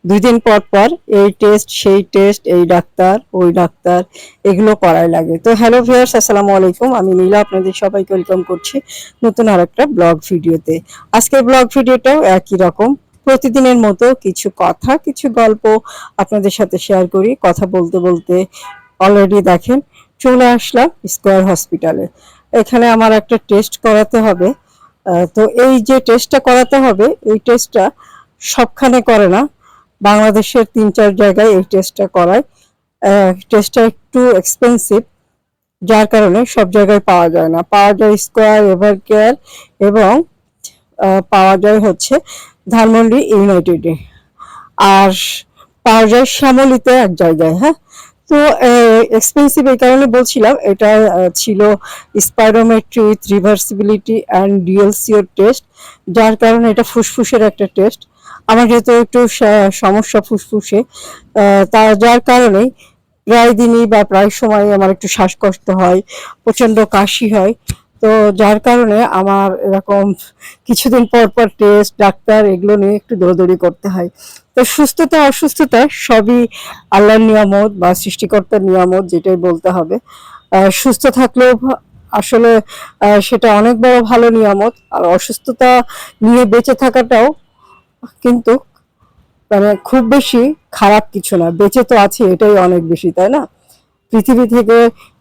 দুই দিন পর পর এই টেস্ট সেই টেস্ট, এই ডাক্তার ওই ডাক্তার, এগুলো করাই লাগে। তো হ্যালো ভিউয়ার্স, আসসালামু আলাইকুম। আমি নীলা আপনাদের সবাইকে ওয়েলকাম করছি নতুন আরেকটা ব্লগ ভিডিওতে। আজকের ব্লগ ভিডিওটাও একই রকম, প্রতিদিনের মতো কিছু কথা কিছু গল্প আপনাদের সাথে শেয়ার করি। কথা বলতে বলতে অলরেডি দেখেন চলে আসলাম স্কয়ার হসপিটালে। এখানে আমার একটা টেস্ট করাতে হবে। তো এই যে টেস্টটা করাতে হবে, এই টেস্টটা সবখানে করে না, বাংলাদেশের ৩-৪ জায়গায় এই টেস্টটা করায়। টেস্টটা একটু এক্সপেন্সিভ, যার কারণে সব জায়গায় পাওয়া যায় না। পাওয়া যায় স্কয়ার, এভার কেয়ার এবং পাওয়া যায় হচ্ছে ধানমন্ডি ইউনাইটেডে, আর পাওয়া যায় শ্যামলীতে এক জায়গায়। হ্যাঁ, তো এক্সপেন্সিভ এই কারণে বলছিলাম, এটা ছিল স্পাইরোমেট্রি উইথ রিভার্সিবিলিটি অ্যান্ড ডিএলসিওর টেস্ট, যার কারণে এটা ফুসফুসের একটা টেস্ট। আমার যেহেতু একটু সমস্যা ফুসফুসে, যার কারণে প্রায় দিনই বা প্রায় সময় আমার একটু শ্বাসকষ্ট হয়, প্রচন্ড কাশি হয়। তো যার কারণে আমার এরকম কিছুদিন পর পর টেস্ট ডাক্তার এগুলো নিয়ে একটু দৌড়দৌড়ি করতে হয়। তো সুস্থতা অসুস্থতা সবই আল্লাহর নিয়ামত বা সৃষ্টিকর্তার নিয়ামত, যেটাই বলতে হবে। সুস্থ থাকলেও আসলে সেটা অনেক বড় ভালো নিয়ামত, আর অসুস্থতা নিয়ে বেঁচে থাকাটাও কিন্তু মানে খুব বেশি খারাপ কিছু না। বেঁচে তো আছি, এটাই অনেক বেশি, তাই না? পৃথিবী থেকে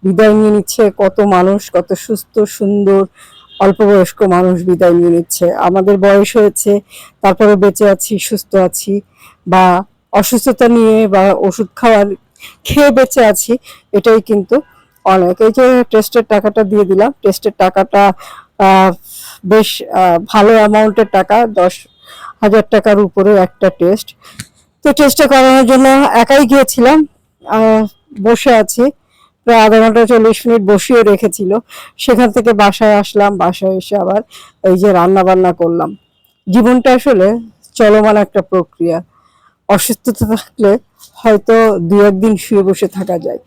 বিদায় নিয়ে নিচ্ছে কত মানুষ, কত সুস্থ সুন্দর অল্প বয়স্ক মানুষ বিদায় নিয়ে নিচ্ছে। আমাদের বয়স হয়েছে, তারপরে বেঁচে আছি, সুস্থ আছি, বা অসুস্থতা নিয়ে বা ওষুধ খেয়ে বেঁচে আছি, এটাই কিন্তু অনেক। এই যে টেস্টের টাকাটা দিয়ে দিলাম, টেস্টের টাকাটা বেশ ভালো অ্যামাউন্টের টাকা, 10,000 টাকার উপরে একটা টেস্ট। তো টেস্টটা করানোর জন্য একাই গিয়েছিলাম, বসে আছি প্রায় আধা ঘন্টা 40 মিনিট বসিয়ে রেখেছিল। সেখান থেকে বাসায় আসলাম, বাসায় এসে আবার এই যে রান্না বান্না করলাম। জীবনটা আসলে চলমান একটা প্রক্রিয়া। অসুস্থতা থাকলে হয়তো 2-1 দিন শুয়ে বসে থাকা যায়,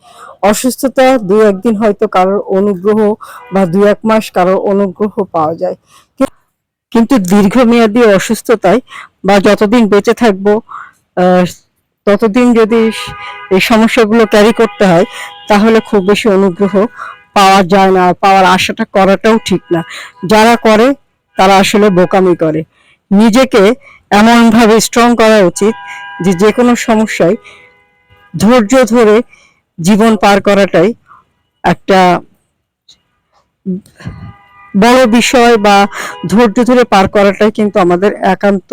অসুস্থতা 2-1 দিন হয়তো কারোর অনুগ্রহ বা 2-1 মাস কারোর অনুগ্রহ পাওয়া যায়, কিন্তু দীর্ঘমেয়াদী অসুস্থতায় বা যতদিন বেঁচে থাকবো ততদিন যদি এই সমস্যাগুলো ক্যারি করতে হয়, তাহলে খুব বেশি অনুগ্রহ পাওয়া যায় না, পাওয়ার আশাটা করাটাও ঠিক না। যারা করে তারা আসলে বোকামি করে। নিজেকে এমনভাবে স্ট্রং করা উচিত যে যে কোনো সমস্যায় ধৈর্য ধরে জীবন পার করাটাই একটা বড় বিষয়, বা ধৈর্য ধরে পার করাটাই কিন্তু আমাদের একান্ত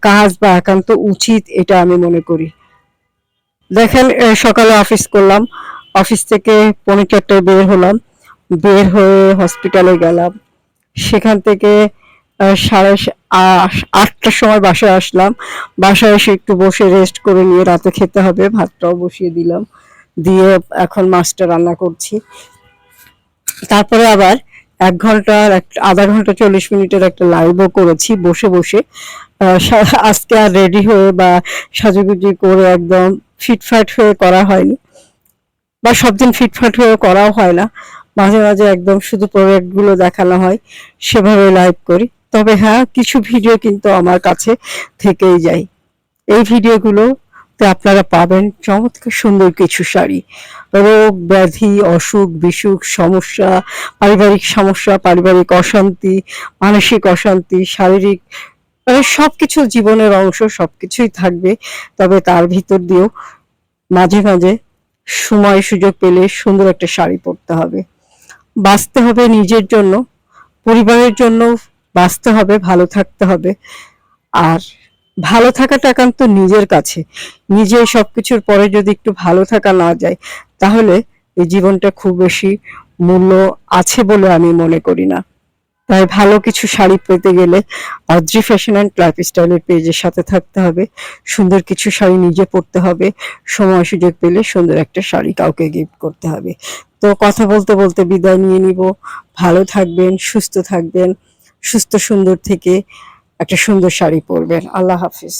কাজ বা একান্ত উচিত, এটা আমি মনে করি। দেখেন, সকালে অফিস করলাম, অফিস থেকে 4:45 বের হলাম, বের হয়ে হসপিটালে গেলাম, সেখান থেকে 8টার সময় বাসায় আসলাম। বাসায় এসে একটু বসে রেস্ট করে নিয়ে রাতে খেতে হবে, ভাতটাও বসিয়ে দিলাম, দিয়ে এখন মাছটা রান্না করছি। তারপরে আবার 1 ঘন্টার আধা ঘন্টা 40 মিনিটের একটা লাইভও করেছি বসে বসে। আজকে আর রেডি হয়ে বা সাজুগুজি করে একদম ফিটফাট হয়ে করা হয়নি, বা সব দিন ফিটফাট হয়ে করাও হয় না। মাঝে মাঝে একদম শুধু প্রোডাক্ট গুলো দেখানো হয়, সেভাবে লাইভ করি। তবে হ্যাঁ, কিছু ভিডিও কিন্তু আমার কাছে থেকেই যায়। এই ভিডিওগুলো আপনারা পাবেন চমৎকার সুন্দর কিছু শাড়ি, রোগ ব্যাধি, অসুখ বিসুখ, সমস্যা, পারিবারিক সমস্যা, পারিবারিক অশান্তি, মানসিক অশান্তি, শারীরিক, মানে সবকিছু জীবনের অংশ, সবকিছুই থাকবে। তবে তার ভিতর দিয়েও মাঝে মাঝে সময় সুযোগ পেলে সুন্দর একটা শাড়ি পরতে হবে। বাঁচতে হবে নিজের জন্য, পরিবারের জন্য বাঁচতে হবে, ভালো থাকতে হবে। আর ভালো থাকাটা একান্ত নিজের কাছে। নিজে সবকিছুর পরে যদি একটু ভালো থাকা না যায়, তাহলে এই জীবনটা খুব বেশি মূল্য আছে বলে আমি মনে করি না। তাই ভালো কিছু শাড়ি পেতে গেলে অদ্রি ফ্যাশন অ্যান্ড লাইফস্টাইলের পেজের সাথে থাকতে হবে। সুন্দর কিছু শাড়ি নিজে পরতে হবে, সময় সুযোগ পেলে সুন্দর একটা শাড়ি কাউকে গিফট করতে হবে। তো কথা বলতে বলতে বিদায় নিয়ে নিব। ভালো থাকবেন, সুস্থ থাকবেন, সুস্থ সুন্দর থেকে একটা সুন্দর শাড়ি পরবেন। আল্লাহ হাফিজ।